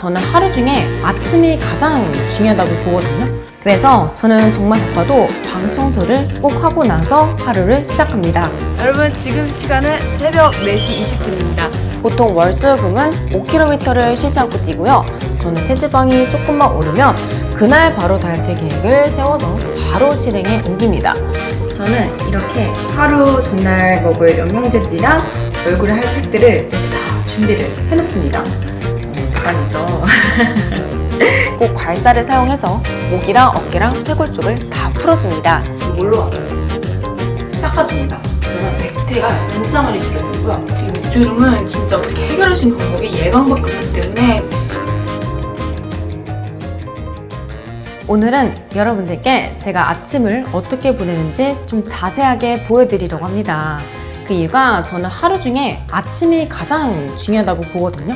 저는 하루 중에 아침이 가장 중요하다고 보거든요. 그래서 저는 정말 바빠도 방 청소를 꼭 하고 나서 하루를 시작합니다. 여러분, 지금 시간은 새벽 4시 20분입니다. 보통 월수금은 5km를 쉬지 않고 뛰고요. 저는 체지방이 조금만 오르면 그날 바로 다이어트 계획을 세워서 바로 실행에 옮깁니다. 저는 이렇게 하루 전날 먹을 영양제들이랑 얼굴에 할 팩들을 이렇게 다 준비를 해놓습니다. 대박이죠. 꼭 괄사를 사용해서 목이랑 어깨랑 쇄골 쪽을 다 풀어줍니다. 이걸로 닦아줍니다. 그러면 백태가 진짜 많이 줄어들고요. 이 주름은 진짜 어떻게 해결할 수 있는 방법이 예방밖에 없기 때문에 오늘은 여러분들께 제가 아침을 어떻게 보내는지 좀 자세하게 보여드리려고 합니다. 그 이유가 저는 하루 중에 아침이 가장 중요하다고 보거든요.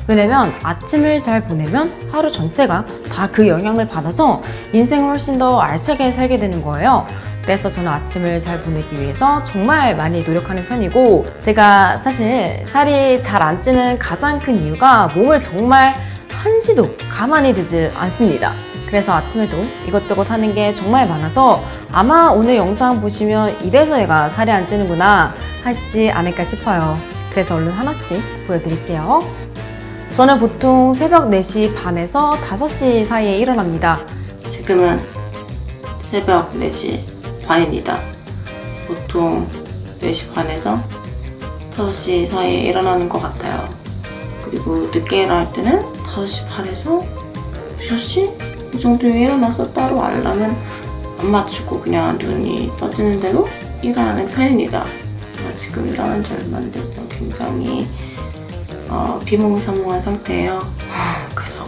왜냐면 아침을 잘 보내면 하루 전체가 다 그 영향을 받아서 인생을 훨씬 더 알차게 살게 되는 거예요. 그래서 저는 아침을 잘 보내기 위해서 정말 많이 노력하는 편이고, 제가 사실 살이 잘 안 찌는 가장 큰 이유가 몸을 정말 한시도 가만히 두지 않습니다. 그래서 아침에도 이것저것 하는 게 정말 많아서 아마 오늘 영상 보시면 이래서 얘가 살이 안 찌는구나 하시지 않을까 싶어요. 그래서 얼른 하나씩 보여드릴게요. 저는 보통 새벽 4시 반에서 5시 사이에 일어납니다. 지금은 새벽 4시 반입니다. 보통 4시 반에서 5시 사이에 일어나는 것 같아요. 그리고 늦게 일어날 때는 5시 반에서 6시? 이 정도에 일어나서 따로 알람은 안 맞추고 그냥 눈이 떠지는 대로 일어나는 편입니다. 제가 지금 일어난 지 얼마 안 돼서 굉장히 비몽사몽한 상태예요. 그래서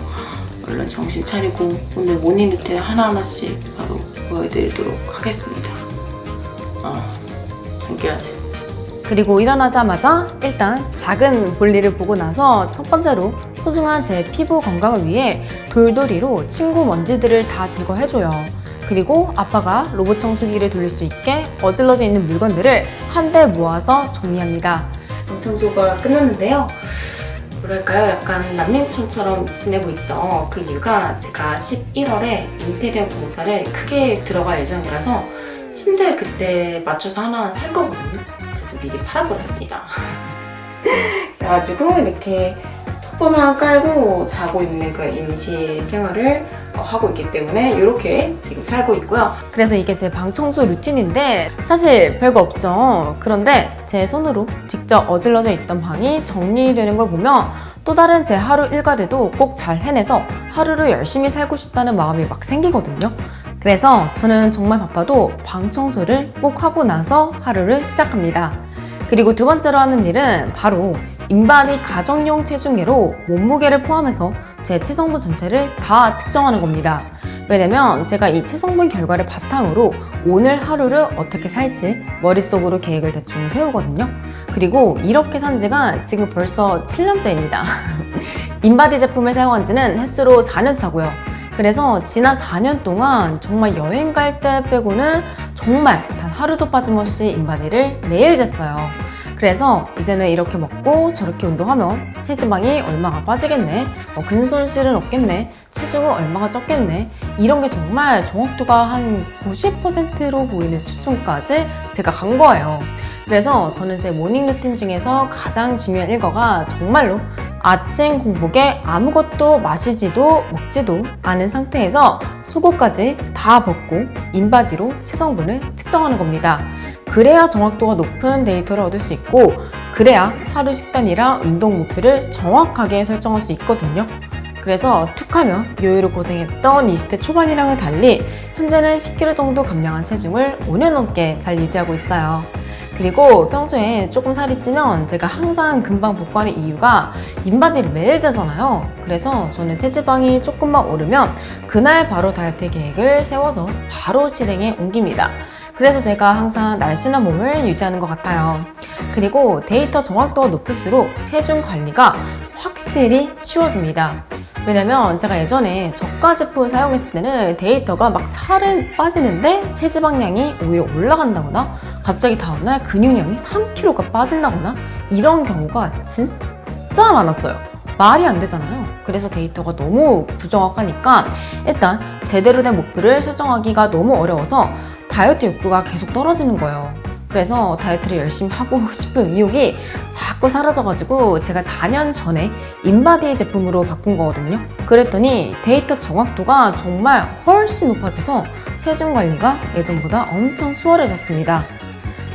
얼른 정신 차리고 오늘 모닝 루틴 하나하나씩 바로 보여드리도록 하겠습니다. 잠겨야지. 그리고 일어나자마자 일단 작은 볼일을 보고 나서 첫 번째로 소중한 제 피부 건강을 위해 돌돌이로 친구 먼지들을 다 제거해줘요. 그리고 아빠가 로봇 청소기를 돌릴 수 있게 어질러져 있는 물건들을 한데 모아서 정리합니다. 방 청소가 끝났는데요. 뭐랄까요? 약간 난민촌처럼 지내고 있죠. 그 이유가 제가 11월에 인테리어 공사를 크게 들어갈 예정이라서 침대 그때 맞춰서 하나 살 거거든요. 그래서 미리 팔아버렸습니다. 그래가지고 이렇게 톱밥만 깔고 자고 있는 그 임시 생활을 하고 있기 때문에 이렇게 지금 살고 있고요. 그래서 이게 제 방 청소 루틴인데 사실 별거 없죠. 그런데 제 손으로 직접 어질러져 있던 방이 정리되는 걸 보면 또 다른 제 하루 일과들도 꼭 잘 해내서 하루를 열심히 살고 싶다는 마음이 막 생기거든요. 그래서 저는 정말 바빠도 방 청소를 꼭 하고 나서 하루를 시작합니다. 그리고 두 번째로 하는 일은 바로 인바디 가정용 체중계로 몸무게를 포함해서 제 체성분 전체를 다 측정하는 겁니다. 왜냐면 제가 이 체성분 결과를 바탕으로 오늘 하루를 어떻게 살지 머릿속으로 계획을 대충 세우거든요. 그리고 이렇게 산 지가 지금 벌써 7년째입니다. 인바디 제품을 사용한 지는 횟수로 4년 차고요. 그래서 지난 4년 동안 정말 여행 갈 때 빼고는 정말 단 하루도 빠짐없이 인바디를 매일 쟀어요. 그래서 이제는 이렇게 먹고 저렇게 운동하면 체지방이 얼마가 빠지겠네, 근손실은 없겠네, 체중은 얼마가 쪘겠네, 이런 게 정말 정확도가 한 90%로 보이는 수준까지 제가 간 거예요. 그래서 저는 제 모닝 루틴 중에서 가장 중요한 일과가 정말로 아침 공복에 아무것도 마시지도 먹지도 않은 상태에서 속옷까지 다 벗고 인바디로 체성분을 측정하는 겁니다. 그래야 정확도가 높은 데이터를 얻을 수 있고, 그래야 하루 식단이랑 운동 목표를 정확하게 설정할 수 있거든요. 그래서 툭하면 요요로 고생했던 20대 초반이랑은 달리 현재는 10kg 정도 감량한 체중을 5년 넘게 잘 유지하고 있어요. 그리고 평소에 조금 살이 찌면 제가 항상 금방 복구하는 이유가 인바디를 매일 재잖아요. 그래서 저는 체지방이 조금만 오르면 그날 바로 다이어트 계획을 세워서 바로 실행에 옮깁니다. 그래서 제가 항상 날씬한 몸을 유지하는 것 같아요. 그리고 데이터 정확도가 높을수록 체중 관리가 확실히 쉬워집니다. 왜냐면 제가 예전에 저가 제품을 사용했을 때는 데이터가 막 살은 빠지는데 체지방량이 오히려 올라간다거나 갑자기 다음날 근육량이 3kg가 빠진다거나 이런 경우가 진짜 많았어요. 말이 안 되잖아요. 그래서 데이터가 너무 부정확하니까 일단 제대로 된 목표를 설정하기가 너무 어려워서 다이어트 욕구가 계속 떨어지는 거예요. 그래서 다이어트를 열심히 하고 싶은 의욕이 자꾸 사라져가지고 제가 4년 전에 인바디 제품으로 바꾼 거거든요. 그랬더니 데이터 정확도가 정말 훨씬 높아져서 체중 관리가 예전보다 엄청 수월해졌습니다.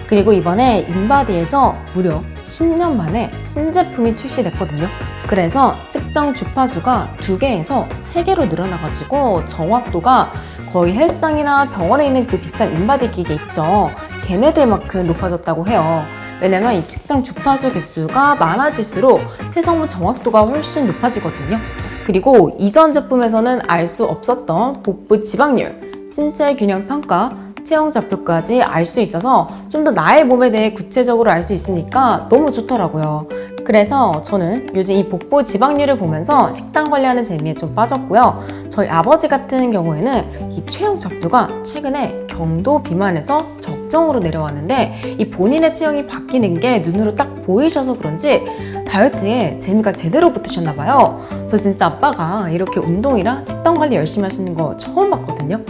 그리고 이번에 인바디에서 무려 10년 만에 신제품이 출시됐거든요. 그래서 측정 주파수가 2개에서 3개로 늘어나가지고 정확도가 거의 헬스장이나 병원에 있는 그 비싼 인바디 기계 있죠. 걔네들만큼 높아졌다고 해요. 왜냐면 이 측정 주파수 개수가 많아질수록 세성분 정확도가 훨씬 높아지거든요. 그리고 이전 제품에서는 알 수 없었던 복부 지방률, 신체 균형 평가, 체형 좌표까지 알 수 있어서 좀 더 나의 몸에 대해 구체적으로 알 수 있으니까 너무 좋더라고요. 그래서 저는 요즘 이 복부 지방률을 보면서 식단 관리하는 재미에 좀 빠졌고요. 저희 아버지 같은 경우에는 이 체형 좌표가 최근에 경도 비만에서 적정으로 내려왔는데 이 본인의 체형이 바뀌는 게 눈으로 딱 보이셔서 그런지 다이어트에 재미가 제대로 붙으셨나 봐요. 저 진짜 아빠가 이렇게 운동이랑 식단 관리 열심히 하시는 거 처음 봤거든요.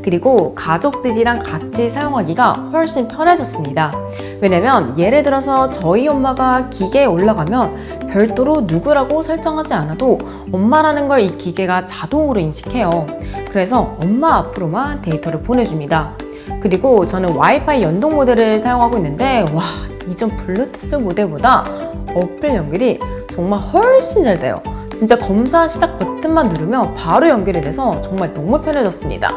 그리고 가족들이랑 같이 사용하기가 훨씬 편해졌습니다. 왜냐면 예를 들어서 저희 엄마가 기계에 올라가면 별도로 누구라고 설정하지 않아도 엄마라는 걸 이 기계가 자동으로 인식해요. 그래서 엄마 앞으로만 데이터를 보내줍니다. 그리고 저는 와이파이 연동 모델을 사용하고 있는데 와, 이전 블루투스 모델보다 어플 연결이 정말 훨씬 잘 돼요. 진짜 검사 시작 버튼만 누르면 바로 연결이 돼서 정말 너무 편해졌습니다.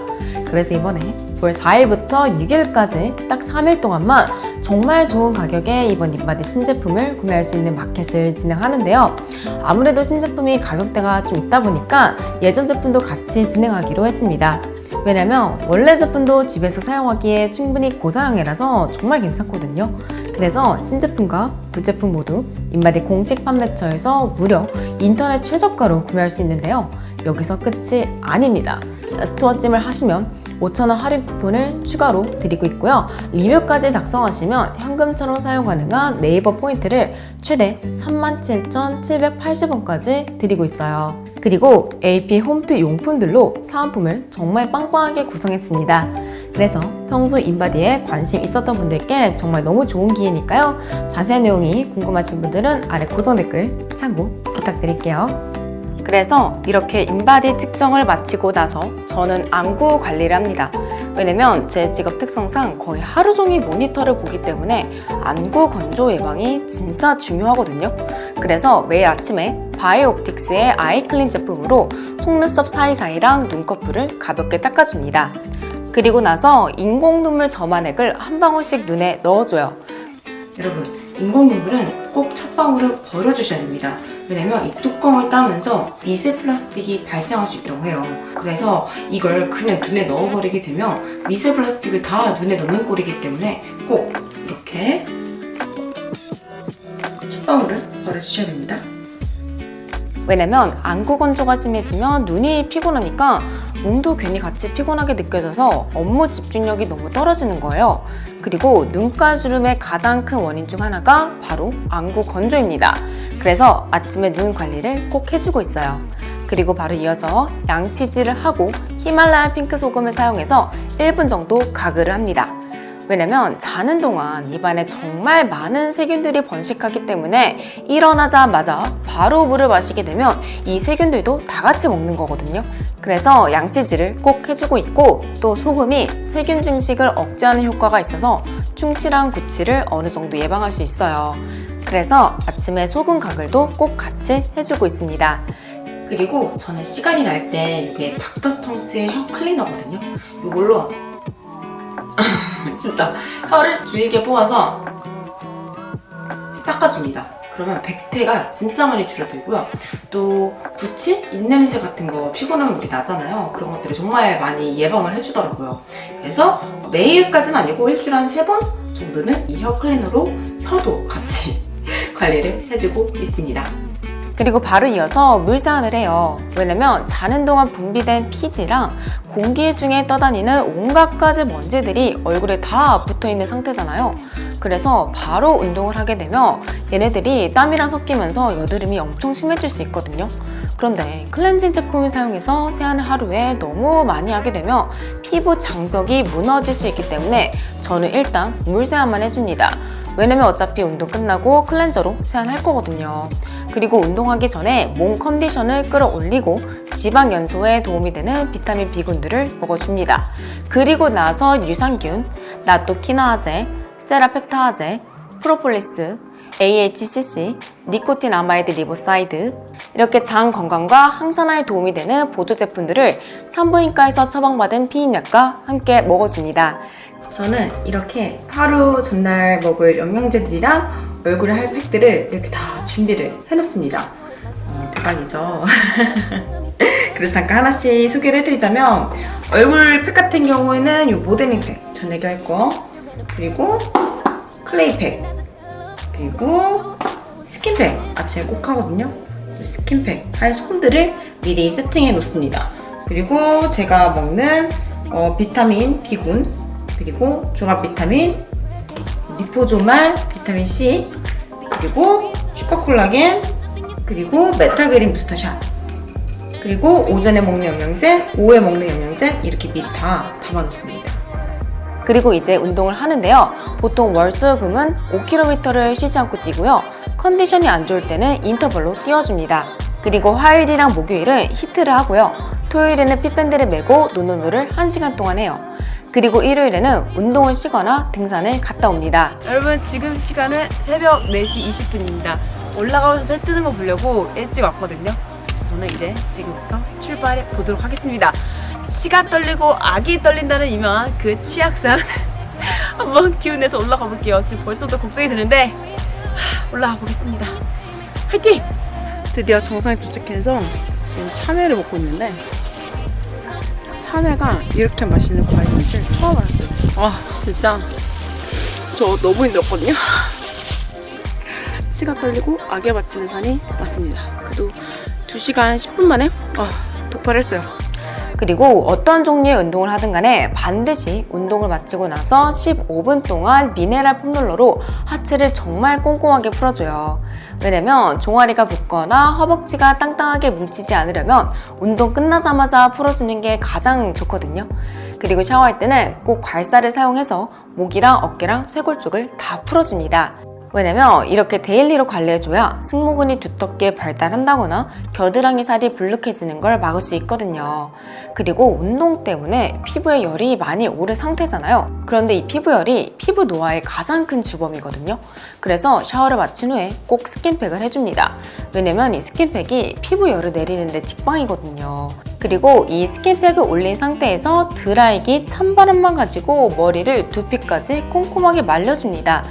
그래서 이번에 9월 4일부터 6일까지 딱 3일 동안만 정말 좋은 가격에 이번 인바디 신제품을 구매할 수 있는 마켓을 진행하는데요. 아무래도 신제품이 가격대가 좀 있다 보니까 예전 제품도 같이 진행하기로 했습니다. 왜냐면 원래 제품도 집에서 사용하기에 충분히 고사양이라서 정말 괜찮거든요. 그래서 신제품과 구제품 모두 인바디 공식 판매처에서 무려 인터넷 최저가로 구매할 수 있는데요. 여기서 끝이 아닙니다. 스토어 찜을 하시면 5,000원 할인 쿠폰을 추가로 드리고 있고요. 리뷰까지 작성하시면 현금처럼 사용 가능한 네이버 포인트를 최대 37,780원까지 드리고 있어요. 그리고 AP 홈트 용품들로 사은품을 정말 빵빵하게 구성했습니다. 그래서 평소 인바디에 관심 있었던 분들께 정말 너무 좋은 기회니까요. 자세한 내용이 궁금하신 분들은 아래 고정 댓글 참고 부탁드릴게요. 그래서 이렇게 인바디 측정을 마치고 나서 저는 안구 관리를 합니다. 왜냐면 제 직업 특성상 거의 하루 종일 모니터를 보기 때문에 안구 건조 예방이 진짜 중요하거든요. 그래서 매일 아침에 바이오옵틱스의 아이클린 제품으로 속눈썹 사이사이랑 눈꺼풀을 가볍게 닦아줍니다. 그리고 나서 인공 눈물 점화액을 한 방울씩 눈에 넣어줘요. 여러분, 인공 눈물은 꼭 첫 방울은 버려주셔야 됩니다. 왜냐면 이 뚜껑을 따면서 미세 플라스틱이 발생할 수 있다고 해요. 그래서 이걸 그냥 눈에 넣어버리게 되면 미세 플라스틱을 다 눈에 넣는 꼴이기 때문에 꼭 이렇게 첫 방울은 버려주셔야 됩니다. 왜냐면 안구 건조가 심해지면 눈이 피곤하니까 몸도 괜히 같이 피곤하게 느껴져서 업무 집중력이 너무 떨어지는 거예요. 그리고 눈가주름의 가장 큰 원인 중 하나가 바로 안구 건조입니다. 그래서 아침에 눈 관리를 꼭 해주고 있어요. 그리고 바로 이어서 양치질을 하고 히말라야 핑크 소금을 사용해서 1분 정도 가글을 합니다. 왜냐면 자는 동안 입안에 정말 많은 세균들이 번식하기 때문에 일어나자마자 바로 물을 마시게 되면 이 세균들도 다 같이 먹는 거거든요. 그래서 양치질을 꼭 해주고 있고 또 소금이 세균 증식을 억제하는 효과가 있어서 충치랑 구취를 어느 정도 예방할 수 있어요. 그래서 아침에 소금 가글도 꼭 같이 해주고 있습니다. 그리고 저는 시간이 날 때 이게 닥터텅스의 혀 클리너거든요. 이걸로 진짜 혀를 길게 뽑아서 닦아줍니다. 그러면 백태가 진짜 많이 줄어들고요. 또 구취, 입냄새 같은 거 피곤하면 우리 나잖아요. 그런 것들을 정말 많이 예방을 해주더라고요. 그래서 매일까지는 아니고 일주일에 한 3번 정도는 이 혀 클리너로 혀도 같이 관리를 해주고 있습니다. 그리고 바로 이어서 물세안을 해요. 왜냐면 자는 동안 분비된 피지랑 공기 중에 떠다니는 온갖 가지 먼지들이 얼굴에 다 붙어있는 상태잖아요. 그래서 바로 운동을 하게 되면 얘네들이 땀이랑 섞이면서 여드름이 엄청 심해질 수 있거든요. 그런데 클렌징 제품을 사용해서 세안을 하루에 너무 많이 하게 되면 피부 장벽이 무너질 수 있기 때문에 저는 일단 물세안만 해줍니다. 왜냐면 어차피 운동 끝나고 클렌저로 세안할 거거든요. 그리고 운동하기 전에 몸 컨디션을 끌어올리고 지방 연소에 도움이 되는 비타민 B군들을 먹어줍니다. 그리고 나서 유산균, 나토키나아제, 세라펙타아제, 프로폴리스, AHCC, 니코틴 아마이드 리보사이드 이렇게 장 건강과 항산화에 도움이 되는 보조 제품들을 산부인과에서 처방받은 피임약과 함께 먹어줍니다. 저는 이렇게 하루 전날 먹을 영양제들이랑 얼굴에 할 팩들을 이렇게 다 준비를 해놓습니다. 대박이죠? 그래서 잠깐 하나씩 소개를 해드리자면 얼굴 팩 같은 경우에는 이 모데닝 팩 저녁에 할 거, 그리고 클레이 팩, 그리고 스킨팩 아침에 꼭 하거든요. 스킨팩 할 손들을 미리 세팅해 놓습니다. 그리고 제가 먹는 비타민 B군, 그리고 종합 비타민, 리포조말, 비타민 C, 그리고 슈퍼콜라겐, 그리고 메타그린 부스터샷, 그리고 오전에 먹는 영양제, 오후에 먹는 영양제 이렇게 미리 다 담아 놓습니다. 그리고 이제 운동을 하는데요. 보통 월, 수, 금은 5km를 쉬지 않고 뛰고요. 컨디션이 안 좋을 때는 인터벌로 뛰어줍니다. 그리고 화요일이랑 목요일은 히트를 하고요. 토요일에는 핏밴드를 메고 노노노를 1시간 동안 해요. 그리고 일요일에는 운동을 쉬거나 등산을 갔다 옵니다. 여러분 지금 시간은 새벽 4시 20분입니다. 올라가면서 해 뜨는 거 보려고 일찍 왔거든요. 저는 이제 지금부터 출발해 보도록 하겠습니다. 치가 떨리고 악이 떨린다는 유명한 그 치악산 한번 기운내서 올라가 볼게요. 지금 벌써도 걱정이 되는데 올라가 보겠습니다. 화이팅! 드디어 정상에 도착해서 지금 참외를 먹고 있는데 참외가 이렇게 맛있는 과일인 줄 처음 알았어요. 와 진짜 저 너무 힘들었거든요. 치가 떨리고 악에 맞히는 산이 왔습니다. 그래도 2시간 10분 만에 독발했어요. 그리고 어떤 종류의 운동을 하든 간에 반드시 운동을 마치고 나서 15분 동안 미네랄 폼롤러로 하체를 정말 꼼꼼하게 풀어줘요. 왜냐면 종아리가 붓거나 허벅지가 땅땅하게 뭉치지 않으려면 운동 끝나자마자 풀어주는 게 가장 좋거든요. 그리고 샤워할 때는 꼭 괄사를 사용해서 목이랑 어깨랑 쇄골 쪽을 다 풀어줍니다. 왜냐면 이렇게 데일리로 관리해줘야 승모근이 두텁게 발달한다거나 겨드랑이 살이 불룩해지는 걸 막을 수 있거든요. 그리고 운동 때문에 피부에 열이 많이 오른 상태잖아요. 그런데 이 피부열이 피부 노화의 가장 큰 주범이거든요. 그래서 샤워를 마친 후에 꼭 스킨팩을 해줍니다. 왜냐면 이 스킨팩이 피부열을 내리는데 직방이거든요. 그리고 이 스킨팩을 올린 상태에서 드라이기 찬바람만 가지고 머리를 두피까지 꼼꼼하게 말려줍니다.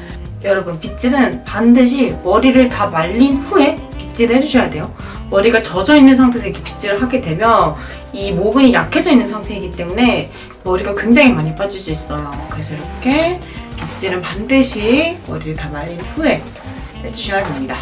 여러분, 빗질은 반드시 머리를 다 말린 후에 빗질을 해주셔야 돼요. 머리가 젖어 있는 상태에서 이렇게 빗질을 하게 되면 이 모근이 약해져 있는 상태이기 때문에 머리가 굉장히 많이 빠질 수 있어요. 그래서 이렇게 빗질은 반드시 머리를 다 말린 후에 해주셔야 됩니다.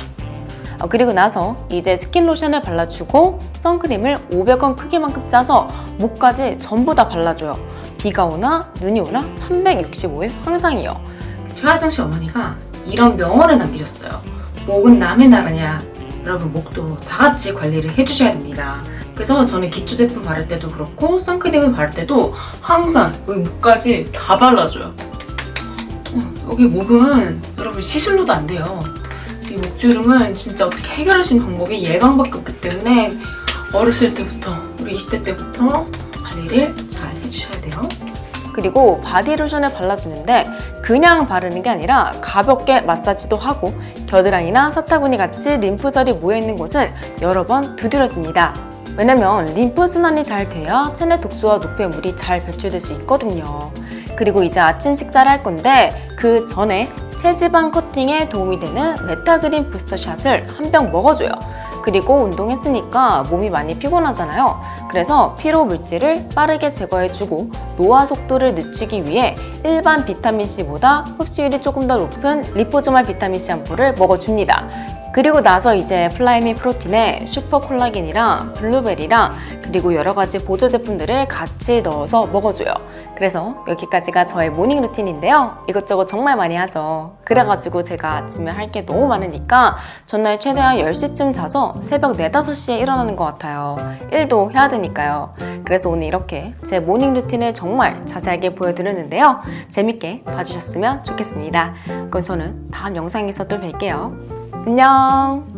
그리고 나서 이제 스킨 로션을 발라주고 선크림을 500원 크기만큼 짜서 목까지 전부 다 발라줘요. 비가 오나 눈이 오나 365일 항상이요. 최하정 씨 어머니가 이런 명언을 남기셨어요. 목은 남의 나라냐. 여러분, 목도 다 같이 관리를 해주셔야 됩니다. 그래서 저는 기초 제품 바를 때도 그렇고 선크림을 바를 때도 항상 여기 목까지 다 발라줘요. 여기 목은 여러분 시술로도 안 돼요. 이 목주름은 진짜 어떻게 해결할 수 있는 방법이 예방밖에 없기 때문에 어렸을 때부터, 우리 20대 때부터 관리를 잘 해주셔야 돼요. 그리고 바디로션을 발라주는데 그냥 바르는 게 아니라 가볍게 마사지도 하고 겨드랑이나 사타구니 같이 림프절이 모여있는 곳은 여러 번 두드려줍니다. 왜냐면 림프순환이 잘 돼야 체내 독소와 노폐물이 잘 배출될 수 있거든요. 그리고 이제 아침 식사를 할 건데 그 전에 체지방 커팅에 도움이 되는 메타그린 부스터샷을 한 병 먹어줘요. 그리고 운동했으니까 몸이 많이 피곤하잖아요. 그래서 피로 물질을 빠르게 제거해주고 노화 속도를 늦추기 위해 일반 비타민C보다 흡수율이 조금 더 높은 리포조말 비타민C 한 포를 먹어줍니다. 그리고 나서 이제 플라이미 프로틴에 슈퍼 콜라겐이랑 블루베리랑 그리고 여러 가지 보조 제품들을 같이 넣어서 먹어줘요. 그래서 여기까지가 저의 모닝 루틴인데요. 이것저것 정말 많이 하죠. 그래가지고 제가 아침에 할 게 너무 많으니까 전날 최대한 10시쯤 자서 새벽 4, 5시에 일어나는 것 같아요. 일도 해야 되니까요. 그래서 오늘 이렇게 제 모닝 루틴을 정말 자세하게 보여드렸는데요. 재밌게 봐주셨으면 좋겠습니다. 그럼 저는 다음 영상에서 또 뵐게요. 안녕!